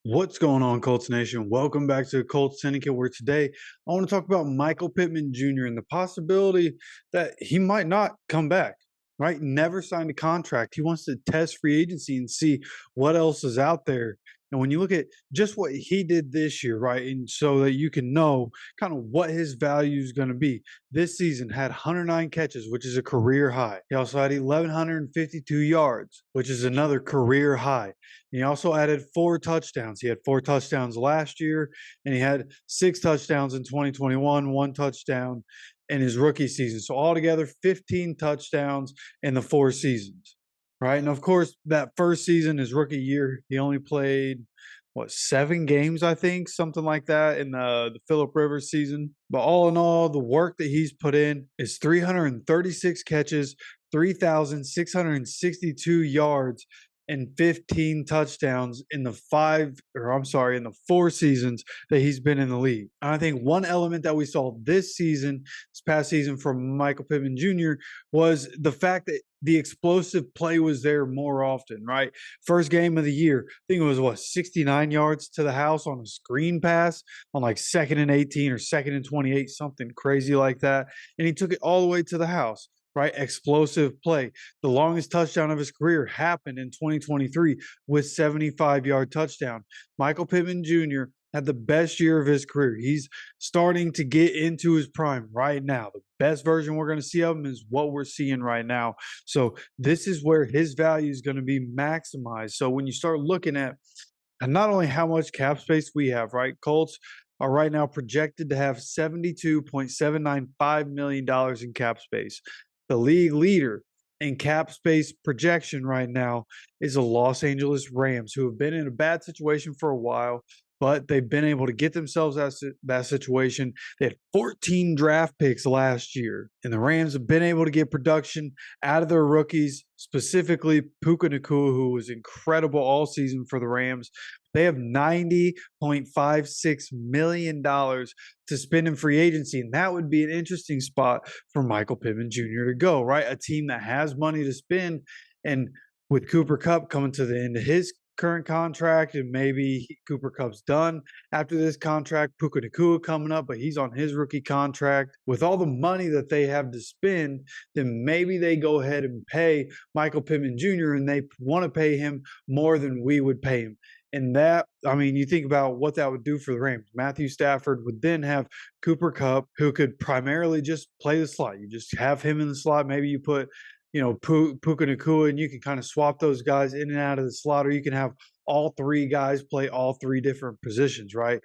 What's going on, Colts Nation? Welcome back to the Colts Syndicate, where today I want to talk about Michael Pittman Jr. and the possibility that he might not come back, right? Never signed a contract. He wants to test free agency and see what else is out there. And when you look at just what he did this year, right, and so that you can know kind of what his value is going to be. This season had 109 catches, which is a career high. He also had 1,152 yards, which is another career high. He also added 4 touchdowns. He had 4 touchdowns last year, and he had 6 touchdowns in 2021, 1 touchdown in his rookie season. So altogether, 15 touchdowns in the 4 seasons, right? And of course, that first season, his rookie year, he only played what 7 games, I think, something like that in the Phillip Rivers season. But all in all, the work that he's put in is 336 catches, 3,662 yards and 15 touchdowns in the 4 seasons that he's been in the league. And I think one element that we saw this past season from Michael Pittman Jr. was the fact that the explosive play was there more often, right? First game of the year, I think it was 69 yards to the house on a screen pass on like 2nd and 18 or 2nd and 28, something crazy like that. And he took it all the way to the house, right? Explosive play. The longest touchdown of his career happened in 2023 with 75-yard touchdown. Michael Pittman Jr. had the best year of his career. He's starting to get into his prime right now. The best version we're going to see of him is what we're seeing right now. So this is where his value is going to be maximized. So when you start looking at and not only how much cap space we have, right? Colts are right now projected to have $72.795 million in cap space. The league leader in cap space projection right now is the Los Angeles Rams, who have been in a bad situation for a while, but they've been able to get themselves out of that situation. They had 14 draft picks last year, and the Rams have been able to get production out of their rookies, specifically Puka Nacua, who was incredible all season for the Rams. They have $90.56 million to spend in free agency, and that would be an interesting spot for Michael Pittman Jr. to go, right? A team that has money to spend, and with Cooper Kupp coming to the end of his current contract, and maybe Cooper Kupp's done after this contract. Puka Nacua coming up, but he's on his rookie contract. With all the money that they have to spend, then maybe they go ahead and pay Michael Pittman Jr. and they want to pay him more than we would pay him. And that, I mean, you think about what that would do for the Rams. Matthew Stafford would then have Cooper Kupp, who could primarily just play the slot. You just have him in the slot. Maybe you put Puka Nacua, and you can kind of swap those guys in and out of the slot, or you can have all 3 guys play all 3 different positions, right?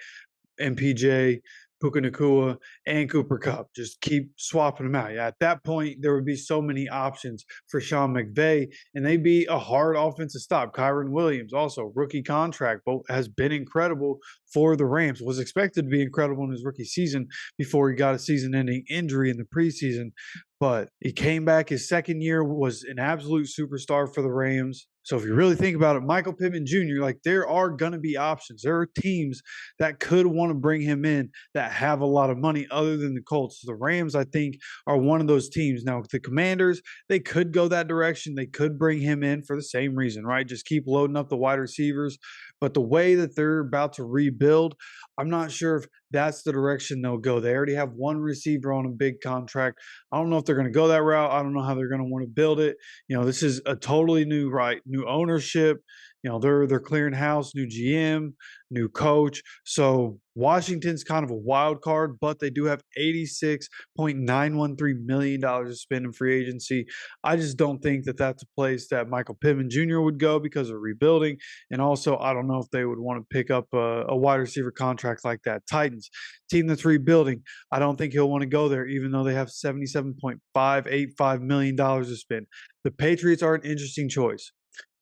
MPJ, Puka Nacua, and Cooper Kupp. Just keep swapping them out. Yeah, at that point, there would be so many options for Sean McVay, and they'd be a hard offensive stop. Kyron Williams, also rookie contract, but has been incredible for the Rams. Was expected to be incredible in his rookie season before he got a season-ending injury in the preseason. But he came back. His second year was an absolute superstar for the Rams. So if you really think about it, Michael Pittman Jr., like there are going to be options. There are teams that could want to bring him in that have a lot of money other than the Colts. The Rams, I think, are one of those teams. Now, the Commanders, they could go that direction. They could bring him in for the same reason, right? Just keep loading up the wide receivers. But the way that they're about to rebuild, I'm not sure if that's the direction they'll go. They already have one receiver on a big contract. I don't know if they're going to go that route. I don't know how they're going to want to build it. This is a totally new, right? New ownership. They're clearing house, new GM, new coach. So Washington's kind of a wild card, but they do have $86.913 million to spend in free agency. I just don't think that that's a place that Michael Pittman Jr. would go because of rebuilding. And also, I don't know if they would want to pick up a wide receiver contract like that. Titans, team that's rebuilding, I don't think he'll want to go there, even though they have $77.585 million to spend. The Patriots are an interesting choice,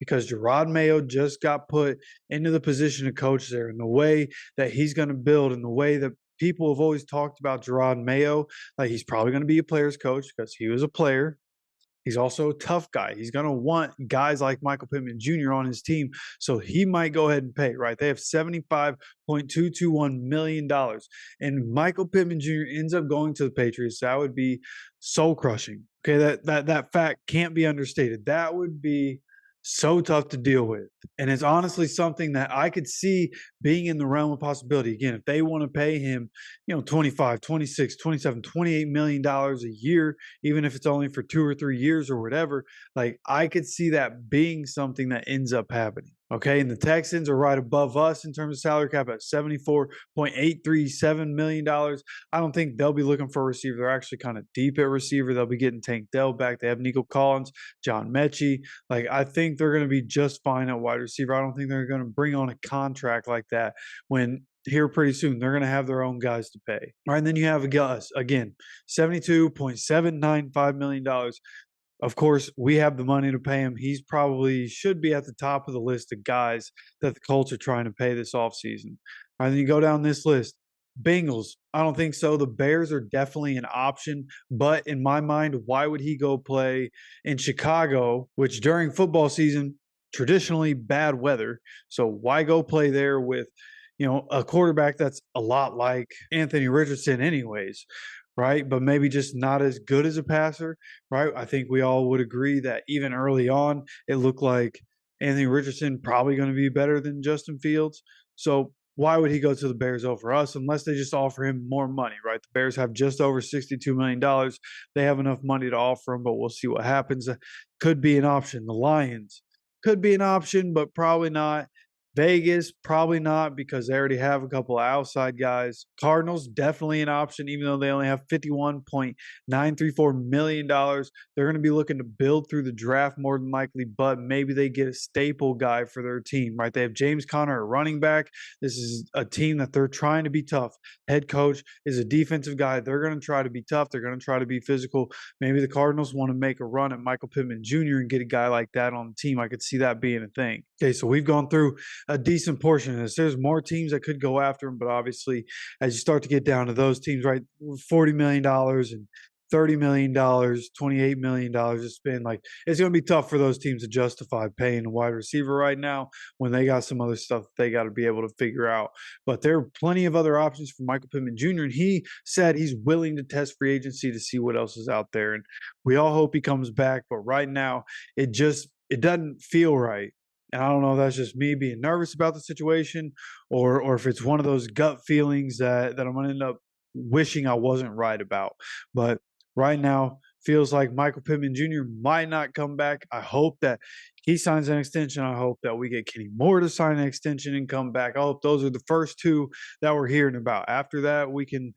because Gerard Mayo just got put into the position to coach there, and the way that he's going to build and the way that people have always talked about Gerard Mayo, like he's probably going to be a player's coach because he was a player. He's also a tough guy. He's going to want guys like Michael Pittman Jr. on his team, so he might go ahead and pay, right? They have $75.221 million, and Michael Pittman Jr. ends up going to the Patriots. That would be soul crushing. Okay, that fact can't be understated. That would be so tough to deal with. And it's honestly something that I could see being in the realm of possibility. Again, if they want to pay him, 25, 26, 27, $28 million a year, even if it's only for 2 or 3 years or whatever, like I could see that being something that ends up happening. Okay. And the Texans are right above us in terms of salary cap at $74.837 million. I don't think they'll be looking for a receiver. They're actually kind of deep at receiver. They'll be getting Tank Dell back. They have Nico Collins, John Mechie. Like, I think they're going to be just fine at wide receiver. I don't think they're going to bring on a contract like that when here pretty soon they're going to have their own guys to pay. All right. And then you have Gus again, $72.795 million. Of course, we have the money to pay him. He's probably should be at the top of the list of guys that the Colts are trying to pay this offseason. All right, then you go down this list. Bengals, I don't think so. The Bears are definitely an option, but in my mind, why would he go play in Chicago, which during football season, traditionally bad weather? So why go play there with, a quarterback that's a lot like Anthony Richardson, anyways, right? But maybe just not as good as a passer, right? I think we all would agree that even early on, it looked like Anthony Richardson probably going to be better than Justin Fields. So why would he go to the Bears over us unless they just offer him more money, right? The Bears have just over $62 million. They have enough money to offer him, but we'll see what happens. Could be an option. The Lions could be an option, but probably not. Vegas, probably not because they already have a couple of outside guys. Cardinals, definitely an option, even though they only have $51.934 million. They're going to be looking to build through the draft more than likely, but maybe they get a staple guy for their team, right? They have James Conner at running back. This is a team that they're trying to be tough. Head coach is a defensive guy. They're going to try to be tough. They're going to try to be physical. Maybe the Cardinals want to make a run at Michael Pittman Jr. and get a guy like that on the team. I could see that being a thing. Okay, so we've gone through a decent portion of this. There's more teams that could go after him, but obviously, as you start to get down to those teams, right, $40 million and $30 million, $28 to spend, like it's going to be tough for those teams to justify paying a wide receiver right now when they got some other stuff they got to be able to figure out. But there are plenty of other options for Michael Pittman Jr., and he said he's willing to test free agency to see what else is out there. And we all hope he comes back, but right now, it doesn't feel right. And I don't know if that's just me being nervous about the situation or if it's one of those gut feelings that I'm going to end up wishing I wasn't right about. But right now, feels like Michael Pittman Jr. might not come back. I hope that he signs an extension. I hope that we get Kenny Moore to sign an extension and come back. I hope those are the first two that we're hearing about. After that, we can,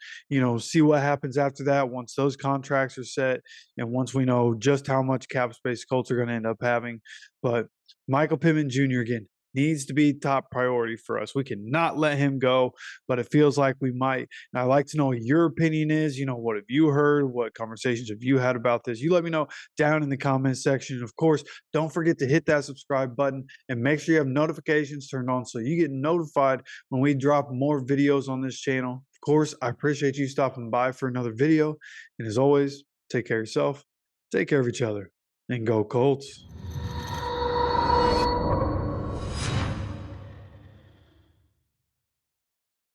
see what happens after that once those contracts are set and once we know just how much cap space Colts are going to end up having. But Michael Pittman Jr. again needs to be top priority for us. We cannot let him go, but it feels like we might. And I'd like to know what your opinion is. What have you heard? What conversations have you had about this? You let me know down in the comments section. Of course, don't forget to hit that subscribe button and make sure you have notifications turned on so you get notified when we drop more videos on this channel. Of course, I appreciate you stopping by for another video. And as always, take care of yourself, take care of each other, and go Colts.